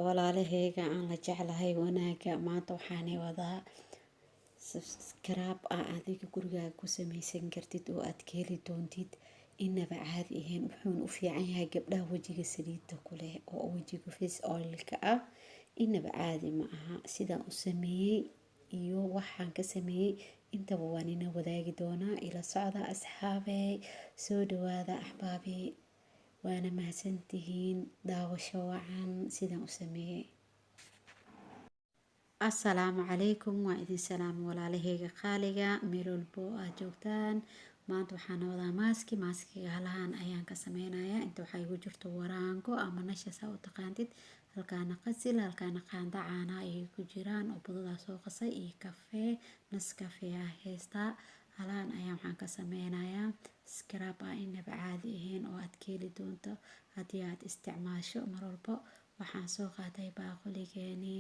walaalahayga aan la jeclahay wanaaga maanta waxaanay wadaa subscribe adiga gurigaaga ku samaysan kartid oo aad ka heli doontid inaba caadi ahayn. wuxuuna u fiican yahay gabdhaha wajiga saliidda ku leh oo wajiga face oilka ah. inaba caadi ma aha. sidaan u sameeyey iyo waxaan ka sameeyey intaba waan ina wadaagi doonaa. ila socda asxaabey, soo dhawaada axbaabey, waana mahadsantihiin daawasho wacan sidaan u sameeyey. assalaamu calaykum, waa idin salaamo walaalahayga qaaliga meel walbo aad joogtaan. maanta waxaan wadaa maaskiga halahan ayaan ka sameynayaa. inta waxaa igu jirto waraango ama nasha saa u taqaantid, halkaana qasil, halkaana qaanda caana ayay ku jiraan oo budadaa soo qasay iyo kafee, nas kafee ah heystaa. halahan ayaan waxaan ka sameynayaa scrub inaba caadi ahayn oo aad ka heli doonto haddii aad isticmaasho mar walbo. waxaan soo qaatay baaquligeeni,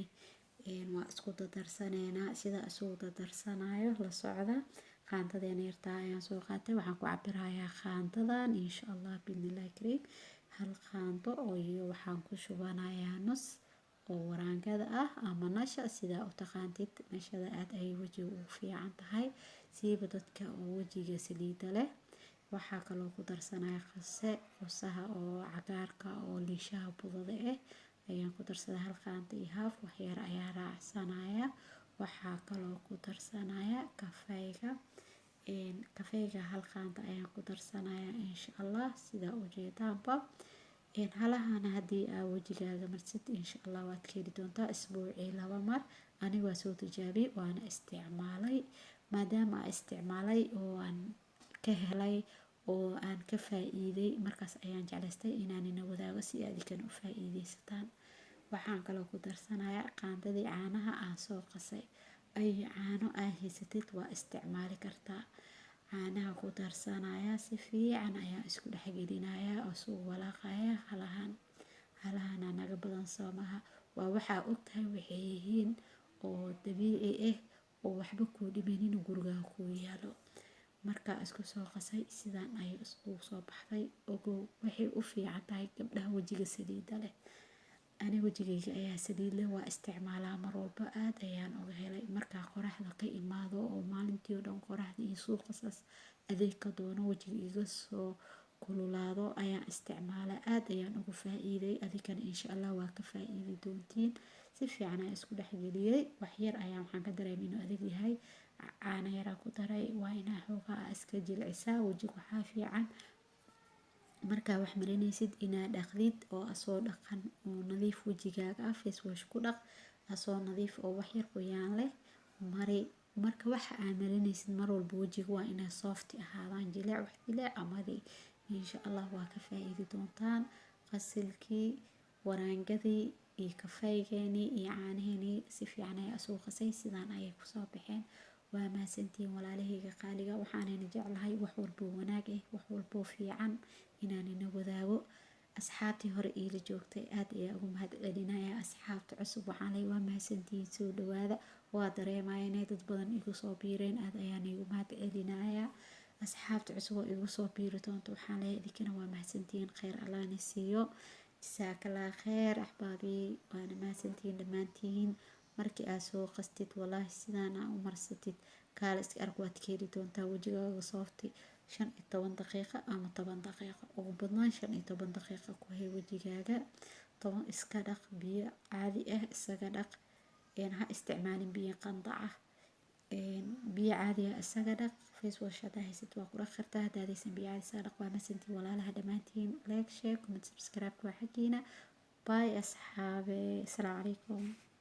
waa isku dardarsaneynaa. sida isugu dardarsanayo la socda. qaandadeena yartaa ayaan soo qaatay, waxaan ku cabirayaa qaandadan insha allah bismillahi kariim. hal qaando oo iyo waxaan ku shubanayaa nus oo waraangada ah ama nasha sidaa u taqaantid. nashada aad ayay wajiga ugu fiican tahay, siiba dadka oo wajiga saliida leh. waxaa kaloo ku darsanaya qusaha oo cagaarka oo liishaha budada ah ayaan ku darsaday hal qaando iyo haaf. waxyar ayaa raacsanaya. waxaa kaloo ku darsanaya kafeyga hal qaando ayaan ku darsanaya insha allah sidaa ujeedaanba. halahana haddii aa wajigaaga marsid insha allah waad ka heli doontaa isbuucii 2 mar. aniga waa soo tijaabiyey waana isticmaalay. maadaama aan isticmaalay oo aan ka helay oo aan ka faa'iiday, markaas ayaan jeclaystay inaan ina wadaago si aad kana u faa'iidaysataan. waxaan kaloo ku darsanayaa qaandadii caanaha aan soo qasay. ay caano aad haysatid waa isticmaali kartaa. caanaha ku darsanaya si fiican ayaa isku dhexgelinayaa oo soo walaaqaya. halahana naga badan soomaha, waa waxaa ogtahay waxay yihiin oo dabiici ah oo waxba kuu dhimaynin guriga ku yaalo. markaa isku soo qasay sidaan ayay isku soo baxday. ogow waxay u fiican tahay gabdhaha wajiga saliida leh. ani wajigayga ayaa saliid leh, waa isticmaalaa mar walba. aad ayaan uga helay markaa qoraxda ka imaado oo maalintii oo dhan qoraxda iyo suuqasaas adeeg ka doono wajiga iga soo kululaado ayaan isticmaalaa. aad ayaan ugu faa'iiday. adigana insha allah waa ka faa'iidi doontiin. si fiican ayaan isku dhexgeliyey. waxyar ayaan waxaan ka dareemay inuu adeeg yahay. caano yaraa ku daray. waa inaa xoogaa iska jilcisaa. wajiga waxaa fiican markaa wax marinaysid inaad dhaqdid oo asoo dhaqan oo nadiif wajigaaga ah. face wash ku dhaq asoo nadiif oo wax yar qoyaan leh mari. marka waxa aad marinaysid mar walba wajiga waa inay soft ahaadaan, jileec wax jileec amadi. insha allah waa ka faa'iidi doontaan. qasilkii, waraangadii iyo kafeygeeni iyo caanaheeni si fiican ayaa soo qasay. sidaan ayay ku soo baxeen. waa mahadsantihiin walaalahayga qaaliga. waxaanayna jeclahay wax walbo wanaag ah, wax walbo fiican inaan ina wadaago. asxaabtii hore iila joogtay aad ayaa ugu mahad celinaya. asxaabta cusub waxaan leeyahay waa mahadsantihiin, soo dhawaada. waa dareemaya inay dad badan igu soo biireen. aad ayaan igu mahad celinaya. asxaabta cusub oo igu soo biiri doonto waxaan leeyahay idinkana waa mahadsantihiin. khayr allah ni siiyo. jazakallah khayr axbaabi, waana mahadsantihiin dhammaantiin. markii aad soo qastid wallaahi sidaan aa u marsatid kaala iska ark waad ka heli doontaa wajigaaga soofti. 15 daqiiqo ama 10 daqiiqo ugu badnaan 15 daqiiqo ku hay wajigaaga. 10 iska dhaq biyo caadi ah isaga dhaq. ha isticmaalin biyo qandac ah. biyo caadi ah isaga dhaq. face wash hadaa haysid waa ku dhaq kartaa. hadaa haysan biyo caadi isaga dhaq. waa mahadsantihiin walaalaha dhammaantiin. like, share, comment, subscribe waa xaqiina. bye asxaabe, assalaamu calaykum.